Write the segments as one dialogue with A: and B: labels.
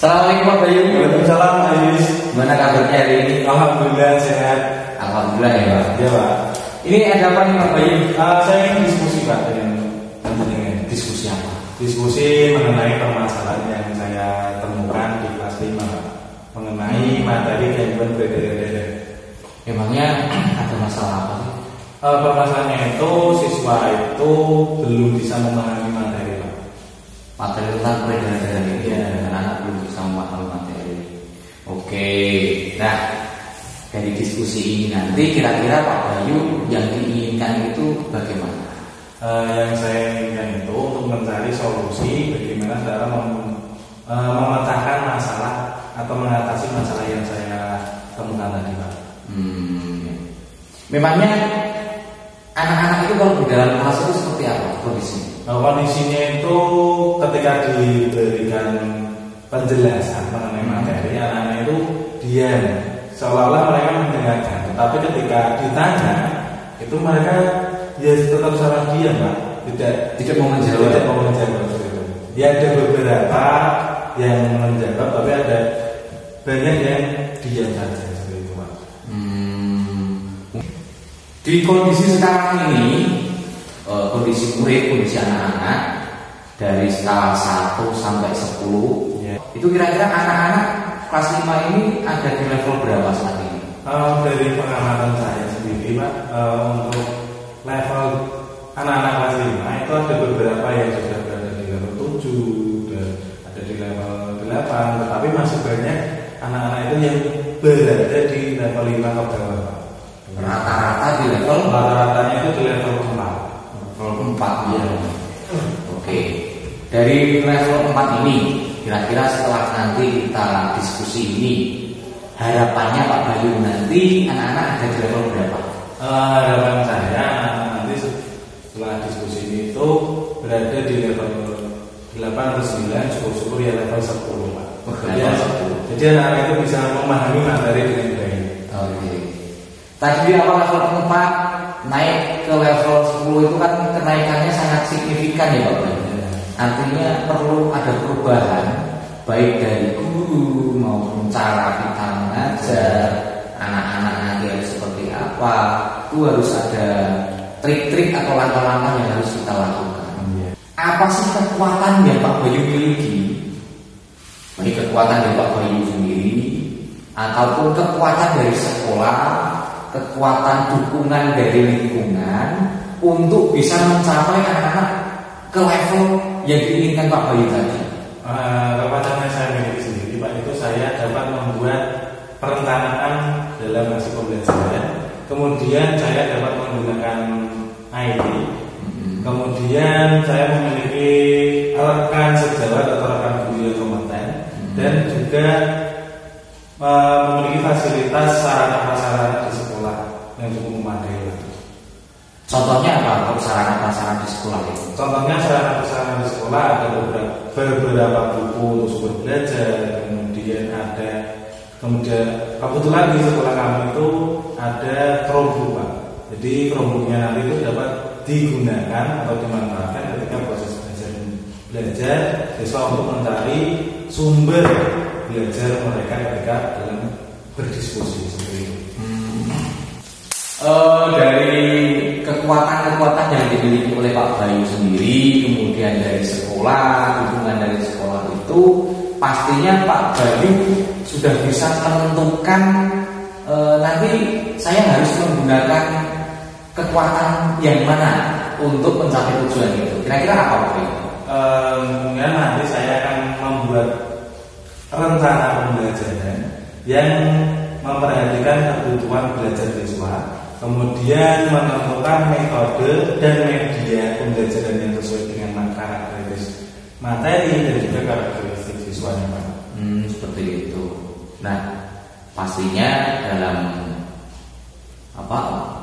A: Assalamualaikum Pak Bayu.
B: Waalaikumsalam Pak Yus.
A: Gimana kabarnya hari ini?
B: Alhamdulillah sehat.
A: Alhamdulillah ya Pak.
B: Ya Pak.
A: Ini ada apa nih Pak Bayu?
B: Saya ingin diskusi Pak dengan
A: Diskusi apa?
B: Diskusi mengenai permasalahan yang saya temukan di kelas 5 Pak. Mengenai materi gangguan beda-beda.
A: Emangnya ada masalah apa sih?
B: Permasalahannya itu siswa itu belum bisa memahami materi Pak.
A: Materi tentang peredaran ini
B: Ya.
A: anak-anak belum bisa memahami materi. Oke. Nah, dari diskusi ini nanti kira-kira Pak Bayu yang diinginkan itu bagaimana?
B: Yang saya inginkan itu untuk mencari solusi bagaimana cara memecahkan masalah atau mengatasi masalah yang saya temukan tadi Pak.
A: Memangnya anak-anak itu kalau di dalam kelas itu seperti apa kondisinya?
B: Kondisinya itu ketika diberikan penjelasan mengenai materi, anak-anak itu diam, seolah-olah mereka mendengarkan. Tetapi ketika ditanya, itu mereka ya tetap salah diam Pak,
A: Tidak mau menjawab.
B: tidak mau menjawab itu. Ya ada beberapa yang menjawab, tapi ada banyak yang diam saja seperti itu Pak.
A: Di kondisi sekarang ini, kondisi murid, kondisi anak-anak dari skala 1 sampai 10,
B: Ya.
A: itu kira-kira anak-anak kelas 5 ini ada di level berapa saat ini?
B: Dari pengamatan saya sendiri Pak, untuk level anak-anak kelas 5 itu ada beberapa yang sudah berada di level 7 dan ada di level 8, tetapi masih banyak anak-anak itu yang berada di level 5 ke bawah Pak.
A: Rata-rata di level
B: Rata-ratanya itu di level 4.
A: level 4 ya. Oke. Dari level 4 ini, kira-kira setelah nanti kita diskusi ini, harapannya Pak Bayu nanti anak-anak ada di level berapa?
B: Harapan saya anak-anak nanti setelah diskusi ini itu berada di level 8 atau 9, syukur-syukur ya level 10 Pak. Jadi anak-anak itu bisa memahami materi dengan baik.
A: Oke. Tadi di awal level 4 naik ke level 10 itu kan kenaikannya sangat signifikan ya Pak Bayu. Artinya perlu ada perubahan baik dari guru maupun cara kita mengajar anak-anak nanti harus seperti apa. Itu harus ada trik-trik atau langkah-langkah yang harus kita lakukan. Apa sih kekuatan yang Pak Bayu miliki? Baik kekuatan dari Pak Bayu sendiri ataupun kekuatan dari sekolah, kekuatan dukungan dari lingkungan untuk bisa mencapai anak-anak ke level yang diinginkan Pak Bayu tadi.
B: Kekuatan yang saya miliki sendiri Pak, itu saya dapat membuat perencanaan dalam hasil pembelajaran. Kemudian saya dapat menggunakan IT. Kemudian saya memiliki rekan sejawat atau rekan guru yang kompeten dan juga memiliki fasilitas sarana-prasarana di sekolah yang cukup memadai.
A: Contohnya apa untuk sarana-prasarana di sekolah itu?
B: Contohnya sarana-prasarana di sekolah ada beberapa buku untuk sumber belajar, kemudian kebetulan di sekolah kami itu ada Chromebook Pak. Jadi Chromebooknya nanti itu dapat digunakan atau dimanfaatkan ketika proses belajar siswa untuk mencari sumber belajar mereka ketika dalam berdiskusi seperti itu.
A: Dari kekuatan-kekuatan yang dimiliki oleh Pak Bayu sendiri, kemudian dari sekolah, dukungan dari sekolah itu, pastinya Pak Bayu sudah bisa menentukan nanti saya harus menggunakan kekuatan yang mana untuk mencapai tujuan itu. Kira-kira apa Pak Bayu?
B: Kemudian nanti saya akan membuat rencana pembelajaran yang memperhatikan kebutuhan belajar siswa, kemudian menentukan metode dan media pembelajaran yang sesuai dengan karakteristik materi dan juga karakteristik siswanya Pak.
A: Seperti itu. Nah, pastinya dalam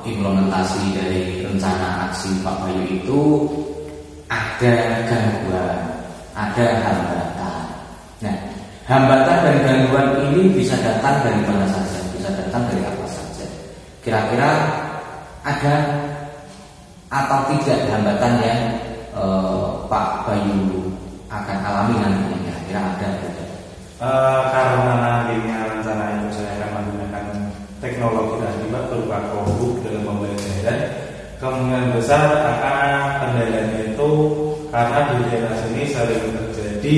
A: implementasi dari rencana aksi Pak Bayu itu ada gangguan, ada hambatan. Nah, hambatan dan gangguan ini bisa datang dari mana saja, bisa datang dari apa saja. Kira-kira ada atau tidak hambatan yang Pak Bayu akan alami nantinya? Kira-kira ada?
B: Karena nantinya rencana itu saya akan menggunakan teknologi tadi Pak, berupa Chromebook dalam pembelajaran, kemungkinan besar akan kendalanya itu karena di daerah sini sering terjadi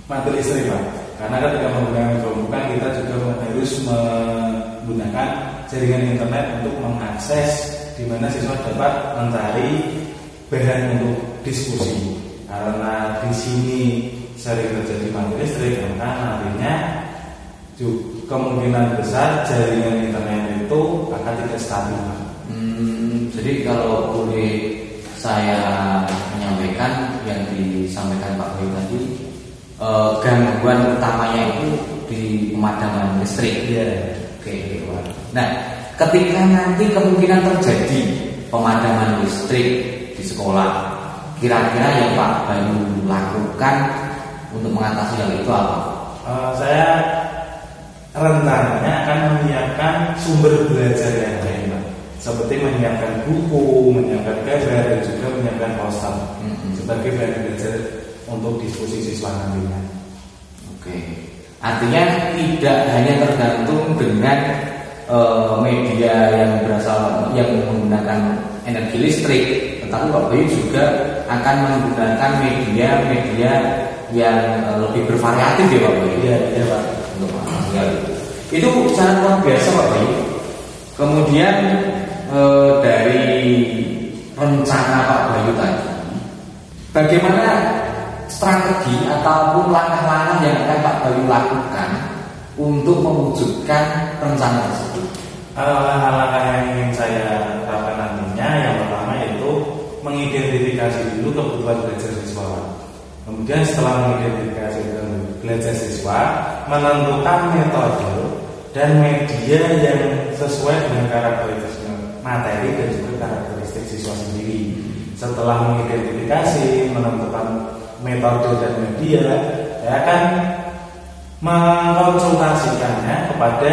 B: mati listrik Pak. Karena ketika menggunakan Chromebook kan kita juga harus menggunakan jaringan internet untuk mengakses di mana siswa dapat mencari bahan untuk diskusi. Karena di sini sering terjadi mati listrik, maka nantinya kemungkinan besar jaringan internet itu akan tidak stabil.
A: Jadi kalau boleh saya menyampaikan yang disampaikan Pak Bayu tadi, gangguan utamanya itu di pemadaman listrik. Oke. Nah, ketika nanti kemungkinan terjadi pemadaman listrik di sekolah, kira-kira yang Pak Bayu lakukan untuk mengatasi hal itu apa?
B: Saya rencananya akan menyiapkan sumber belajar yang lain Pak. Seperti menyiapkan buku, menyiapkan gambar, dan juga menyiapkan poster sebagai bahan belajar untuk diskusi siswa nantinya.
A: Oke. Artinya tidak hanya tergantung dengan media yang berasal yang menggunakan energi listrik, tetapi Pak Bayu juga akan menggunakan media yang lebih bervariatif ya Pak Bayu.
B: Iya Pak.
A: Untuk itu sangat luar biasa Pak Bayu. Kemudian dari rencana Pak Bayu tadi, bagaimana strategi ataupun langkah-langkah yang akan Pak Bayu lakukan untuk mewujudkan rencana tersebut?
B: Langkah-langkah yang ingin saya lakukan nantinya, yang pertama yaitu mengidentifikasi dulu kebutuhan belajar siswa. Kemudian setelah mengidentifikasi belajar siswa, menentukan metode dan media yang sesuai dengan karakteristik materi dan juga karakteristik siswa sendiri. Setelah mengidentifikasi, menentukan metode dan media, saya akan mengkonsultasikannya kepada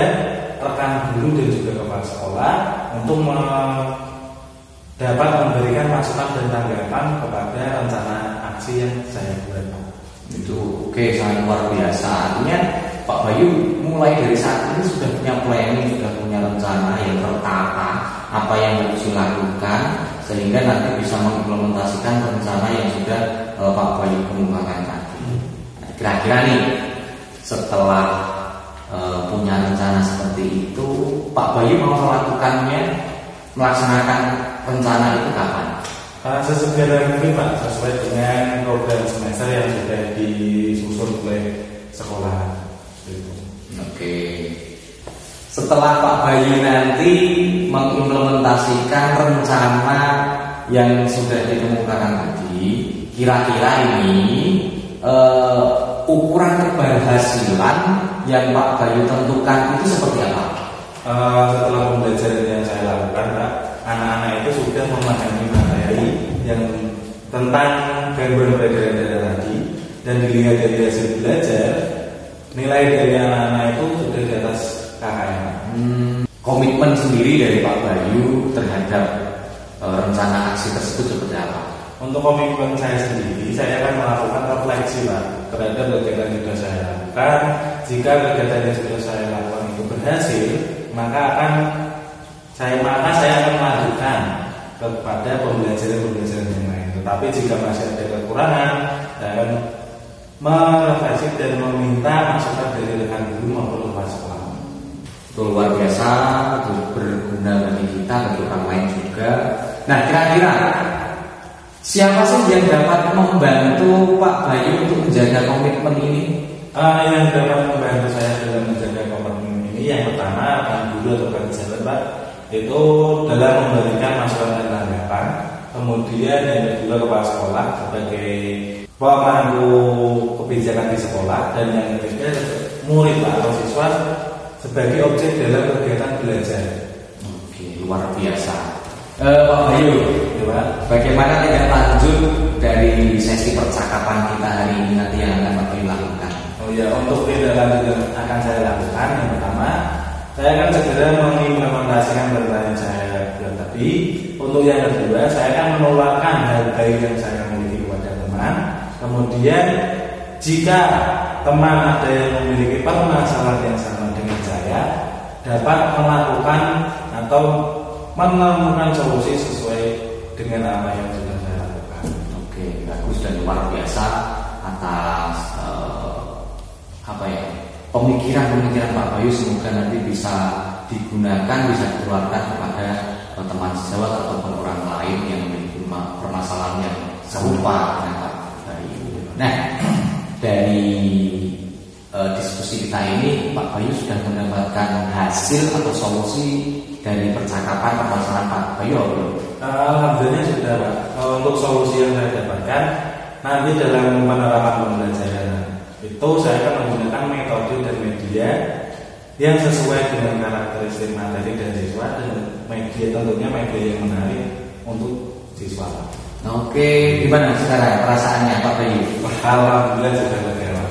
B: rekan guru dan juga kepala sekolah untuk dapat memberikan masukan dan tanggapan kepada rencana aksi yang saya buat.
A: Itu oke, sangat luar biasa. Artinya Pak Bayu mulai dari saat ini sudah punya planning, sudah punya rencana yang tertata apa yang harus dilakukan, sehingga nanti bisa mengimplementasikan rencana yang sudah Pak Bayu kemukakan tadi. Nah, kira-kira nih setelah punya rencana seperti itu, Pak Bayu mau melaksanakan rencana itu kapan?
B: Sesegera mungkin Pak, sesuai dengan program semester yang sudah disusun oleh sekolah.
A: Oke. Setelah Pak Bayu nanti mengimplementasikan rencana yang sudah dikemukakan tadi, kira-kira ini ukuran keberhasilan yang Pak Bayu tentukan itu seperti apa?
B: Setelah pembelajaran yang saya lakukan Pak, anak-anak itu sudah memahami materi yang tentang gangguan peredaran darah tadi, dan dilihat dari hasil belajar, nilai dari anak-anak itu sudah di atas KKM.
A: Komitmen sendiri dari Pak Bayu terhadap rencana aksi tersebut seperti apa?
B: Untuk komitmen saya sendiri, saya akan melakukan refleksi Pak terhadap kegiatan yang sudah saya lakukan. Jika kegiatan yang sudah saya lakukan itu berhasil, maka saya akan melanjutkan kepada pembelajaran yang lain. Tetapi jika masih ada kekurangan, saya akan merefleksi dan meminta masukan dari rekan guru maupun kepala sekolah.
A: Itu luar biasa, itu berguna bagi kita, bagi orang lain juga. Nah, kira-kira siapa sih yang dapat membantu Pak Bayu untuk menjaga komitmen ini?
B: Yang dapat membantu saya dalam menjaga komitmen ini, yang pertama rekan guru atau rekan jalan Pak, itu dalam memberikan masukan dan tanggapan. Kemudian yang kedua kepala sekolah sebagai pemangku kebijakan di sekolah, dan yang ketiga murid atau siswa sebagai objek dalam kegiatan belajar.
A: Oke, luar biasa. Pak Bayu, bagaimana tindak lanjut dari sesi percakapan kita hari ini nanti yang akan Pak Bayu lakukan?
B: Oh ya, untuk tindak lanjut yang akan saya lakukan, yang pertama, saya akan segera mengimplementasikan rencana yang saya buat tadi. Untuk yang kedua, saya akan menularkan hal baik yang saya miliki kepada teman. Kemudian, jika teman ada yang memiliki permasalahan yang sama dengan saya dapat melakukan atau menemukan solusi sesuai dengan apa yang sudah saya lakukan.
A: Oke, bagus dan luar biasa atas pemikiran Pak Bayu. Semoga nanti bisa digunakan, bisa dikeluarkan kepada teman sejawat ataupun orang lain yang memiliki permasalahan yang serupa dengan Pak Bayu. Nah, dari diskusi kita ini Pak Bayu sudah mendapatkan hasil atau solusi dari percakapan permasalahan Pak Bayu?
B: Alhamdulillah sudah, Pak. Untuk solusi yang saya dapatkan nanti dalam penerapan pembelajaran itu saya akan menggunakan metode dan media yang sesuai dengan karakteristik materi dan siswa, dan media tentunya media yang menarik untuk siswa.
A: Oke, gimana sekarang perasaannya Pak Bayu?
B: Alhamdulillah sudah lega, Pak.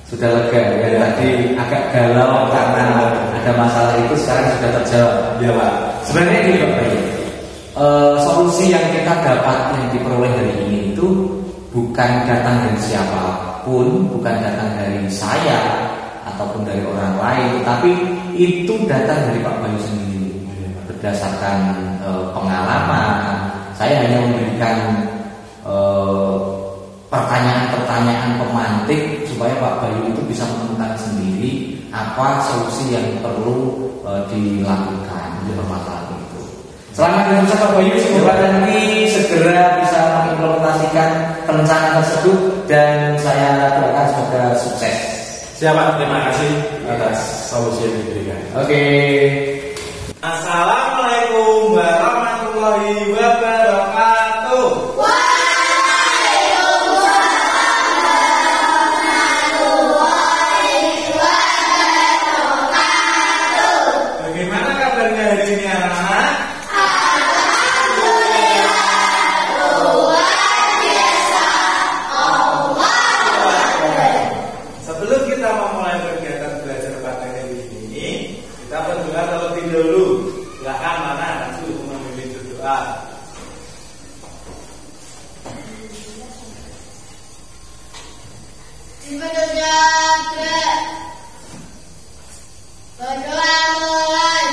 A: Sudah lega ya, tadi agak galau karena ada masalah itu, sekarang sudah terjawab.
B: Ya, Pak.
A: Sebenarnya gini Pak Bayu, solusi yang kita dapat yang diperoleh hari ini itu bukan datang dari siapapun, bukan datang dari saya ataupun dari orang lain, tapi itu datang dari Pak Bayu sendiri berdasarkan pengalaman. Saya hanya memberikan pertanyaan-pertanyaan pemantik supaya Pak Bayu itu bisa menemukan sendiri apa solusi yang perlu dilakukan di permasalahan itu. Selamat berusaha Pak Bayu, semoga nanti segera bisa mengimplementasikan rencana tersebut dan saya doakan semoga sukses.
B: Siapa? Terima kasih atas solusi yang diberikan.
A: Oke.
B: Assalamualaikum warahmatullahi wabarakatuh. Bagaimana kabarnya hari ini anak-anak? Sebelum kita memulai kegiatan belajar pada hari ini, kita berdoa terlebih dahulu. Silakan mana nanti memimpin doa.
C: Berdoa mulai.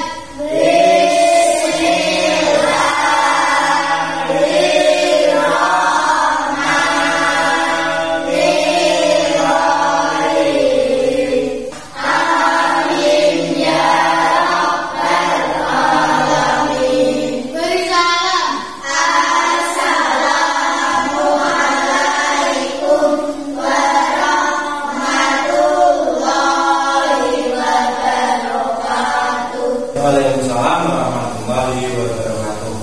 B: Waalaikumsalam warahmatullahi wabarakatuh.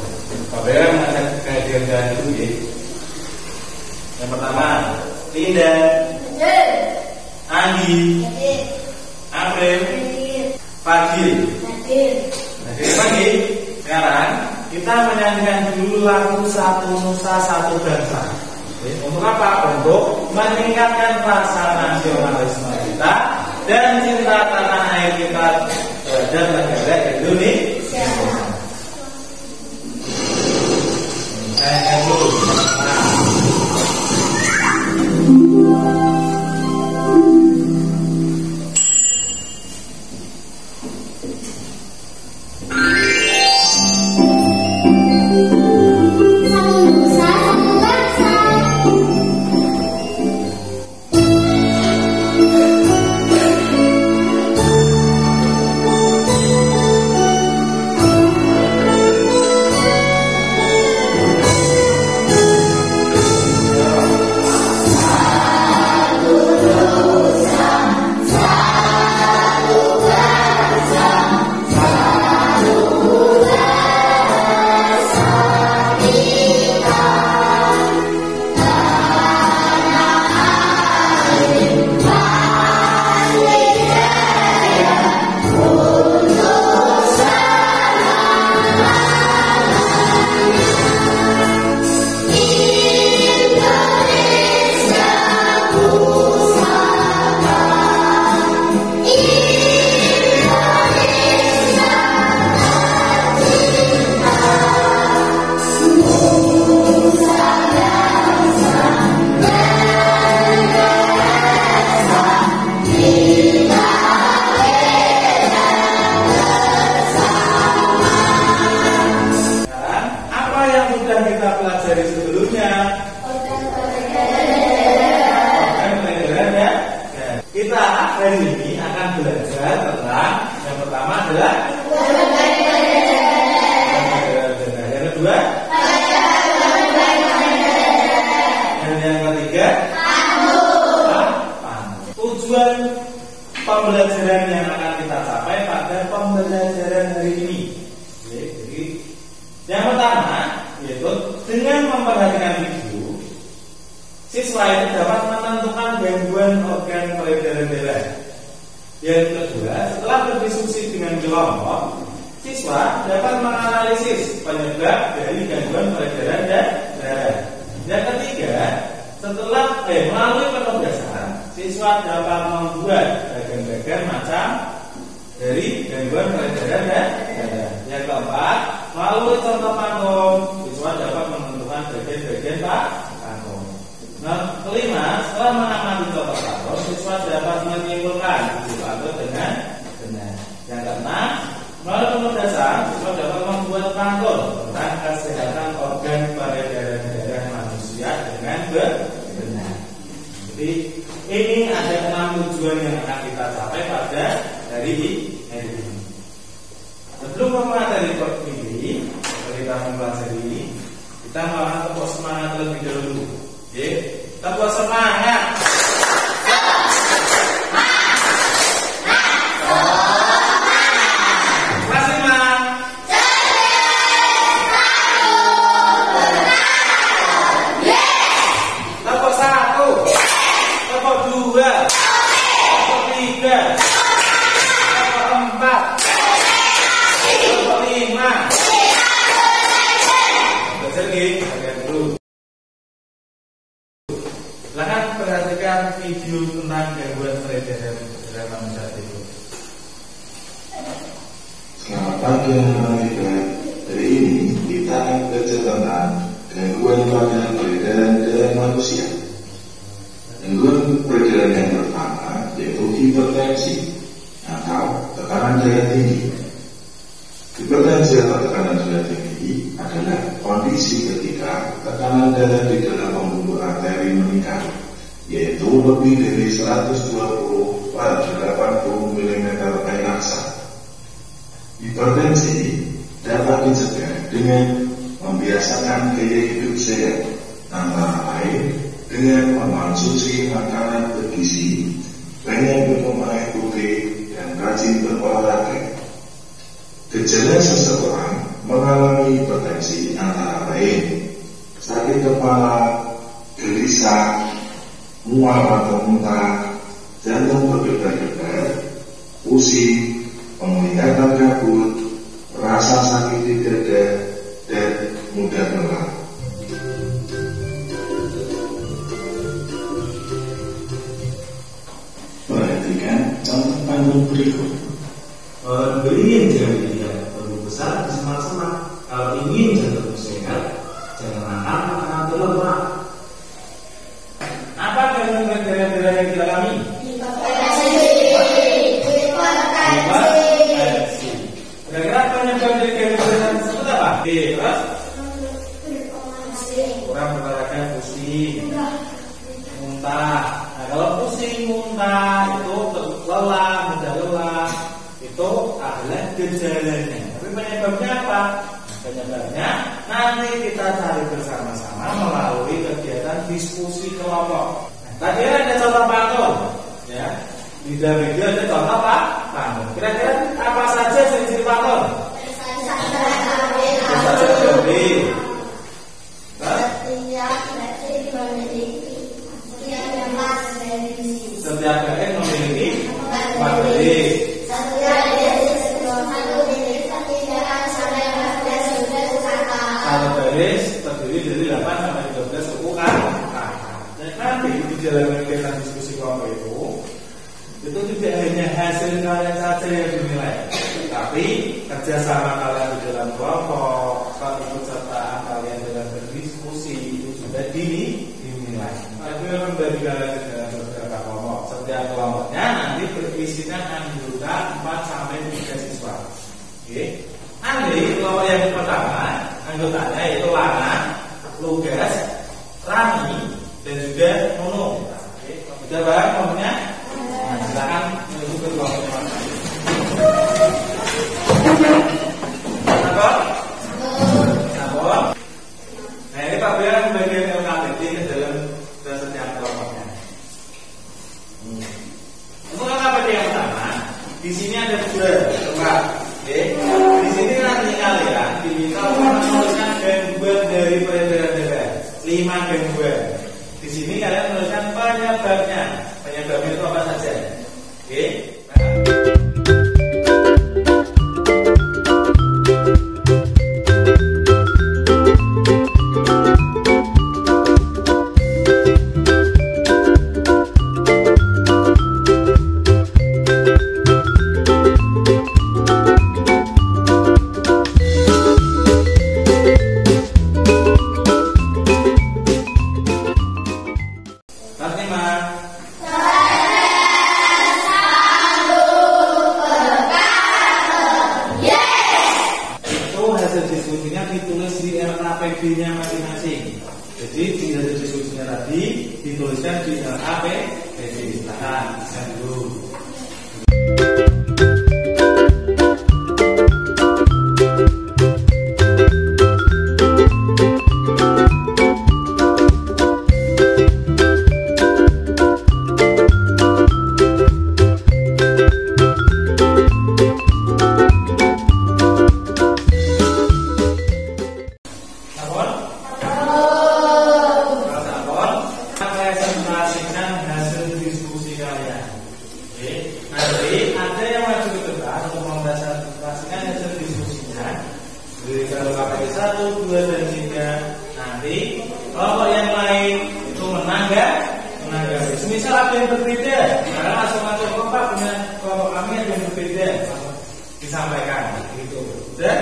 B: Pak Bayu mengajak kehadiran dulu ya. Yang pertama, Linda, Andi, April, Fadil. Jadi pagi, sekarang kita menyanyikan dulu lagu Satu Nusa Satu Bangsa. Untuk apa? Untuk meningkatkan rasa nasionalisme kita dan cinta tanah air kita terhadap negara Indonesia.
C: Satu
B: hari ini akan belajar tentang yang pertama adalah yang kedua dan yang ketiga tujuan pembelajaran yang akan kita capai pada pembelajaran hari ini. Jadi yang pertama yaitu dengan memperhatikan video, siswa itu dapat menentukan gangguan organ peredaran darah. Yang kedua, setelah berdiskusi dengan kelompok, siswa dapat menganalisis penyebab dari gangguan peredaran darah. Yang ketiga, setelah melalui penugasan, siswa dapat membuat bagan-bagan macam dari gangguan peredaran darah. Yang keempat, melalui contoh pantun, siswa dapat menentukan bagian-bagian pantun. Nah, kelima, setelah mengamati contoh pantun, siswa dapat menyimpulkan isi pantun dengan benar. Yang keenam, melalui penugasan, siswa dapat membuat pantun tentang kesehatan organ peredaran darah manusia dengan benar. Jadi ini ada 6 tujuan yang akan kita capai pada hari ini. Sebelum memateri ini, kita mempelajari, kita melakukan tepuk semangat terlebih dahulu. Oke, tepuk semangat. Silakan perhatikan video tentang gangguan peredaran darah manusia itu.
D: Selamat pagi anak-anak. Hari ini kita akan belajar tentang gangguan pada peredaran darah manusia. Gangguan peredaran yang pertama yaitu hipertensi atau tekanan darah tinggi. Hipertensi atau tekanan darah tinggi adalah kondisi ketika tekanan darah di dalam pembuluh arteri meningkat, yaitu lebih dari 120 pada 80 mm per aksa. Hipertensi dapat dicegah dengan membiasakan gaya hidup sehat, antara lain dengan mengonsumsi makanan bergizi, banyak minum air putih, dan rajin berolahraga. Gejala seseorang mengalami hipertensi antara lain sakit kepala, gelisah, mual atau muntah, jantung berdebar-debar, pusing, penglihatan kabut, rasa sakit di dada, dan mudah lelah. Perhatikan contoh pantun berikut.
B: Beli yang jangan dilihat terlalu besar di semak-semak. Kalau ingin jantung sehat, jangan makan makanan berlemak. Apa gangguan peredaran yang kita alami? Hipertensi. Kira-kira penyebab dari gangguan tersebut apa? Terus kurang berolahraga, pusing, muntah. Nah, kalau pusing, muntah itu lelah, mudah lelah, itu adalah gejalanya. Tapi penyebabnya apa? Penyebabnya nanti kita cari bersama-sama melalui kegiatan diskusi kelompok. Tadi ada contoh pantun, ya. Di dalam video ada contoh pantun. Kira-kira apa saja jenis pantun? Setiap bagian memiliki 4 baris. Satu baris terdiri dari 8 sampai 12 suku kata. Dan nanti di dalam kegiatan diskusi kelompok itu tidak hanya hasil kalian saja yang dinilai, tapi kerjasama kalian di dalam kelompok, ikut sertaan kalian dalam berdiskusi itu juga dinilai. Tapi membagi kalian di dalam beberapa kelompok. Setiap kelompoknya nanti berisikan anggota 4 sampai 3 siswa. Oke. Nanti kelompok yang pertama anggotanya yaitu Lana, Lugas, Rani, dan juga Nono. Oke. Sudah paham kelompoknya? Silakan di sini ada 2 tempat. Oke. Di sini nanti kalian diminta menuliskan gangguan dari peredaran darah. 5 gangguan. Di sini kalian menuliskan penyebabnya. Penyebabnya itu apa saja? Oke. Diskusinya ditulis di LKPD-nya masing-masing. Jadi di hasil diskusinya tadi dituliskan di LKPD. Silahkan bisa dulu. Kalau KPD 1, 2, dan 3 nanti kelompok yang lain itu menanggapi. Semisal ada yang berbeda, karena masing-masing kelompok dengan kelompok kami ada yang berbeda, disampaikan gitu. Sudah?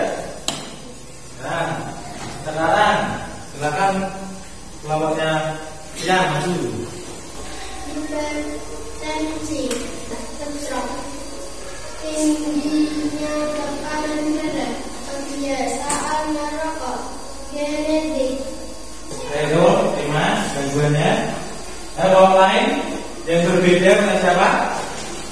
B: Nah, sekarang silakan kelompoknya yang maju.
C: Hipertensi, tingginya tekanan darah, kebiasaan merokok, genetik.
B: Ayo, 5 gangguannya. Orang lain yang berbeda dengan siapa?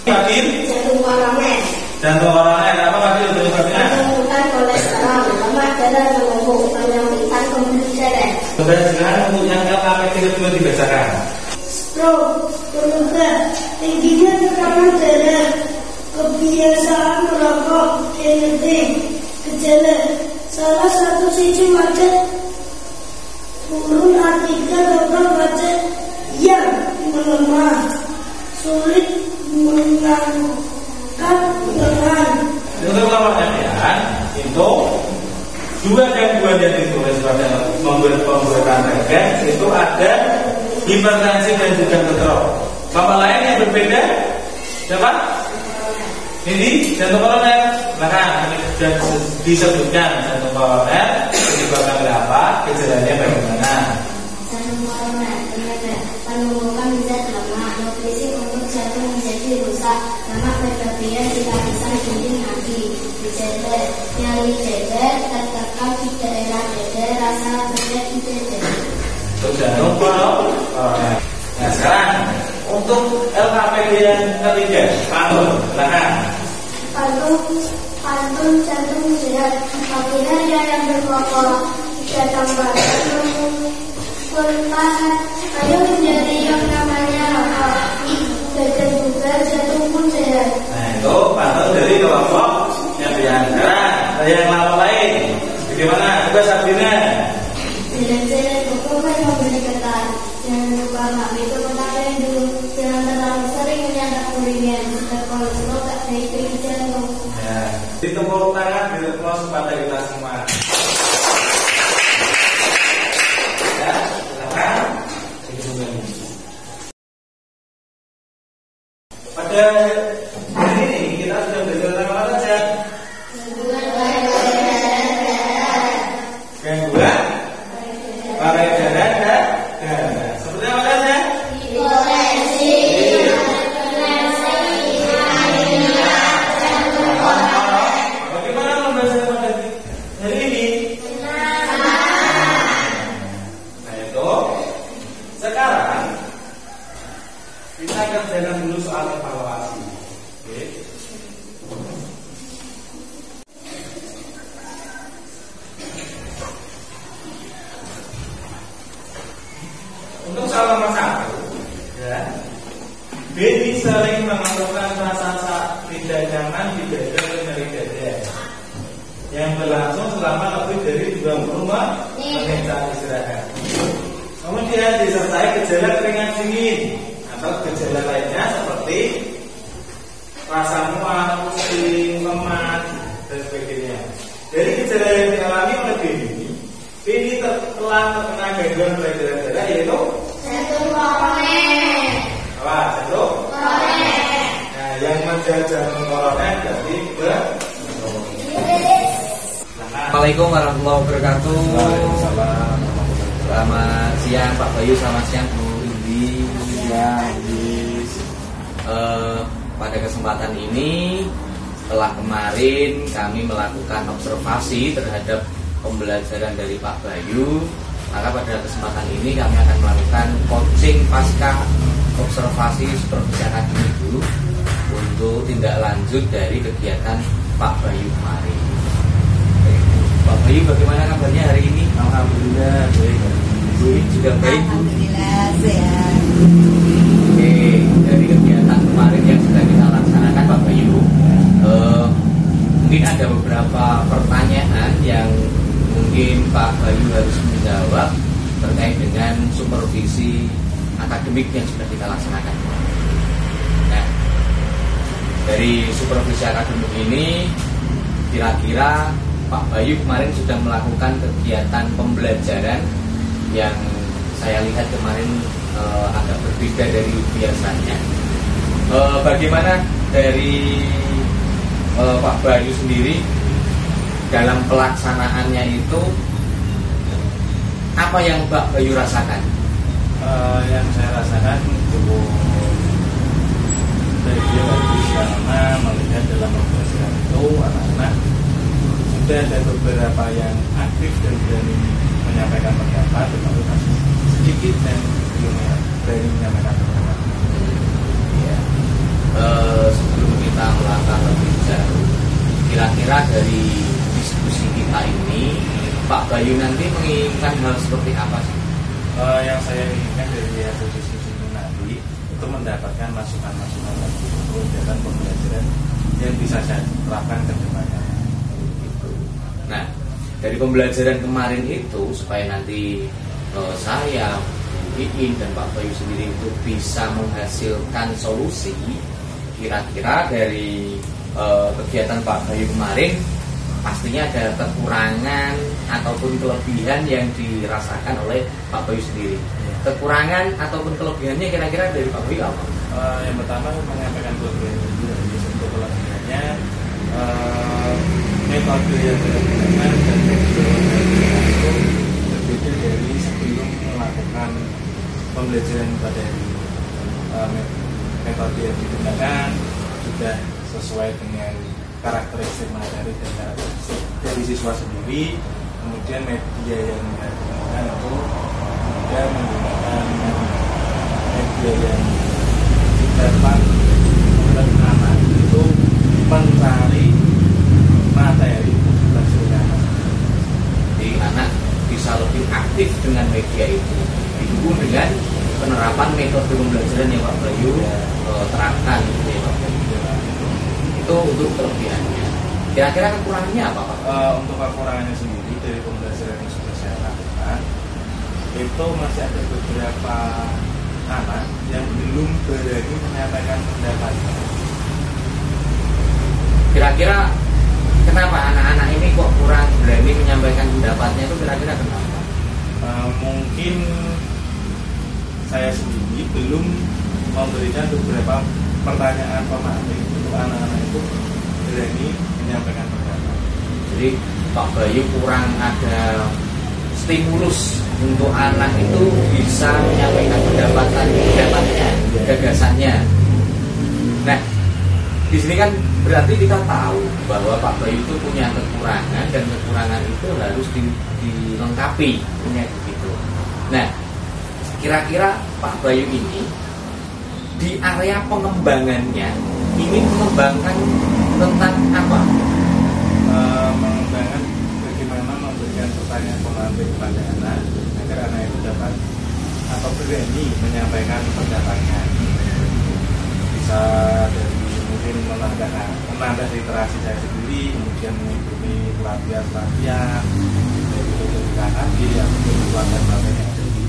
B: Fadil.
C: Jantung koroner.
B: Jantung koroner apa Fadil penyebabnya?
C: Penumpukan kolesterol, lemak darah mengumpul, penyempitan pembuluh darah.
B: Silakan untuk yang LKPD kedua dibacakan.
C: Stroke, penyebab tingginya tekanan darah, kebiasaan merokok, genetik. Gejala salah satu sisi mata turun artikel dokter baca yang melemah, sulit mengangkat lengan.
B: Untuk kelompoknya itu 2 gangguan yang ditulis pada pembuatan regen itu ada hipertensi dan juga stroke. Kelompok lain yang berbeda siapa? Ini jantung koroner. Maka sudah disebutkan jantung koroner menyebabkan apa? Gejalanya bagaimana?
C: Jantung koroner penumpukan zat lemak, nutrisi untuk jantung menjadi rusak, lemak berlebihan tidak bisa dinding nadi, gejala nyeri dada, tertekan di daerah dada, rasa berat di dada.
B: Untuk jantung koroner. Nah sekarang untuk LKPD yang ketiga, pantun, silakan.
C: Pantun jantung sehat, apabila ada yang berkokok, tidak tambah bertahan, ayo menjadi yang namanya rokok, badan bugar, jantung pun sehat.
B: Nah itu pantun dari kelompok yang biasa. Yang lain, bagaimana? Coba Sabrina.
C: Jalan-jalan pokoknya membeli ketan, jangan lupa ngambil itu pemakaian dulu, jangan terlalu sering menyantap kuliner, sudah kolesterol tak baik bagi jantung.
B: Ya, ditepuk tangan, ditepuk pada kita semua. Ya, silakan. Pada hari ini kita sudah belajar tentang apa saja? Gangguan peredaran darah. Seperti apa saja?
C: Hipertensi,
B: bagaimana membahasnya pada hari ini? Nah itu sekarang kita kerjakan dulu soal evaluasi. Oke. gejala keringat dingin atau gejala lainnya seperti rasa mual, pusing, lemas, dan sebagainya. Dari gejala yang dialami oleh Beni telah terkena gangguan peredaran darah yaitu
C: jantung koroner.
B: apa? Jantung koroner. Nah, yang menjadi jantung koroner berarti
A: Assalamualaikum warahmatullahi wabarakatuh.
B: Waalaikumsalam.
A: Selamat siang Pak Bayu, selamat siang Bu Indi. Pada kesempatan ini, setelah kemarin kami melakukan observasi terhadap pembelajaran dari Pak Bayu, maka pada kesempatan ini kami akan melakukan coaching pasca observasi supervisi akademik dulu untuk tindak lanjut dari kegiatan Pak Bayu kemarin. Pak Bayu, bagaimana kabarnya hari ini?
B: Alhamdulillah baik.
A: Bu juga baik, Bu.
E: Alhamdulillah sehat.
A: Oke, dari kegiatan kemarin yang sudah kita laksanakan Pak Bayu, mungkin ada beberapa pertanyaan yang mungkin Pak Bayu harus menjawab terkait dengan supervisi akademik yang sudah kita laksanakan. Nah, dari supervisi akademik ini, kira-kira Pak Bayu kemarin sudah melakukan kegiatan pembelajaran yang saya lihat kemarin agak berbeda dari biasanya. Bagaimana dari Pak Bayu sendiri dalam pelaksanaannya itu, apa yang Pak Bayu rasakan?
B: Yang saya rasakan cukup bagus karena melihat dalam pembelajaran itu anak-anak sudah ada beberapa yang aktif dan berani menyampaikan pendapat, tetapi masih sedikit dan belum berani menyampaikan pendapat.
A: Ya. Sebelum kita melakukan lebih jauh, kira-kira dari diskusi kita ini, Pak Bayu nanti menginginkan hal seperti apa sih?
B: Yang saya inginkan dari hasil diskusi ini nanti itu mendapatkan masukan-masukan untuk kegiatan pembelajaran yang bisa saya terapkan ke depannya.
A: Nah, dari pembelajaran kemarin itu supaya nanti saya, Bu Iin dan Pak Bayu sendiri itu bisa menghasilkan solusi, kira-kira dari kegiatan Pak Bayu kemarin pastinya ada kekurangan ataupun kelebihan yang dirasakan oleh Pak Bayu sendiri. Kekurangan ataupun kelebihannya kira-kira dari Pak Bayu apa?
B: Yang pertama menyampaikan kelebihan untuk kelebihannya metode yang digunakan dan itu berbeda dari sebelum melakukan pembelajaran materi. Metode yang digunakan sudah sesuai dengan karakteristik materi dan karakteristik dari siswa sendiri. Kemudian media yang digunakan itu juga menggunakan media yang dapat membuat anak itu mencari materi belajarnya.
A: Jadi anak bisa lebih aktif dengan media itu, didukung dengan penerapan metode pembelajaran yang Pak Bayu terapkan gitu ya Pak Bayu. Itu untuk kelebihannya. Kira-kira kekurangannya apa Pak?
B: Untuk kekurangannya sendiri dari pembelajaran yang sudah saya lakukan, itu masih ada beberapa anak yang belum berani menyampaikan pendapatnya.
A: Kira-kira kenapa anak-anak ini kok kurang berani menyampaikan pendapatnya, itu kira-kira kenapa?
B: Mungkin saya sendiri belum memberikan beberapa pertanyaan pematik untuk anak-anak itu berani menyampaikan pendapat.
A: Jadi Pak Bayu kurang ada stimulus untuk anak itu bisa menyampaikan pendapatnya, gagasannya. Nah, di sini kan berarti kita tahu bahwa Pak Bayu itu punya kekurangan dan kekurangan itu harus dilengkapi, punya begitu. Nah, kira-kira Pak Bayu ini di area pengembangannya ini mengembangkan tentang apa?
B: Mengembangkan bagaimana memberikan pertanyaan pematik kepada anak agar anak itu dapat atau berani menyampaikan pendapatnya. Bisa dari mungkin menambah literasi saya sendiri, kemudian mengikuti pelatihan dari KKB atau pelatihan yang ada di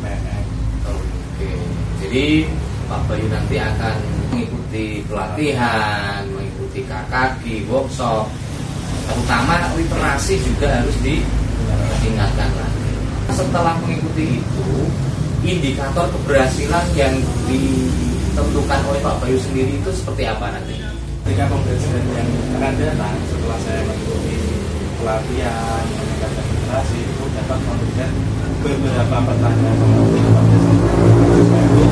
B: PNM.
A: Oke, jadi Pak Bayu nanti akan mengikuti pelatihan, mengikuti KKG, workshop, terutama literasi juga harus ditingkatkan lagi. Setelah mengikuti itu, indikator keberhasilan yang ditentukan oleh Pak Bayu sendiri itu seperti apa nanti?
B: Ketika pembelajaran yang akan datang setelah saya mengikuti pelatihan, meningkatkan literasi, itu dapat memberikan beberapa pertanyaan kepada siswa itu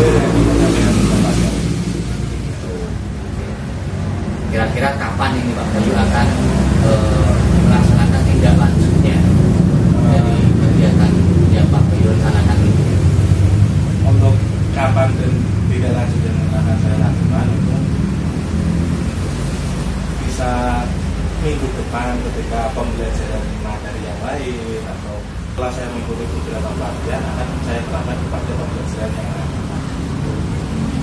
B: berani menyampaikan pendapatnya.
A: Kira-kira kapan ini Pak Bayu akan melaksanakan tindak lanjutnya dari kegiatan yang Pak Bayu rencanakan ini?
B: Untuk kapan dan tindak lanjut yang akan saya lakukan itu bisa minggu depan ketika pembelajaran materi yang lain, atau setelah saya mengikuti beberapa pelatihan akan saya terapkan kepada pembelajaran yang lain.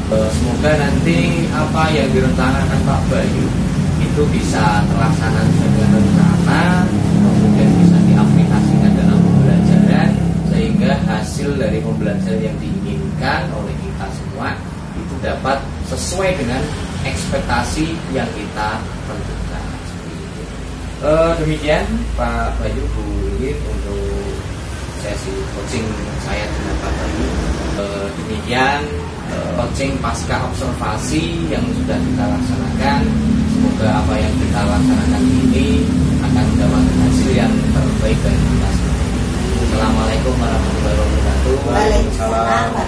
A: Semoga nanti apa yang direncanakan Pak Bayu itu bisa terlaksana dengan rencana, kemudian bisa diaplikasikan dalam pembelajaran, sehingga hasil dari pembelajaran yang diinginkan oleh kita semua itu dapat sesuai dengan ekspektasi yang kita tentukan. Demikian Pak Bayu, Bu Lilin, untuk sesi coaching saya dengan Pak Bayu. Demikian coaching pasca observasi yang sudah kita laksanakan. Semoga apa yang kita laksanakan ini akan mendapatkan hasil yang terbaik dari kita semua. Assalamualaikum warahmatullahi wabarakatuh.
E: Waalaikumsalam.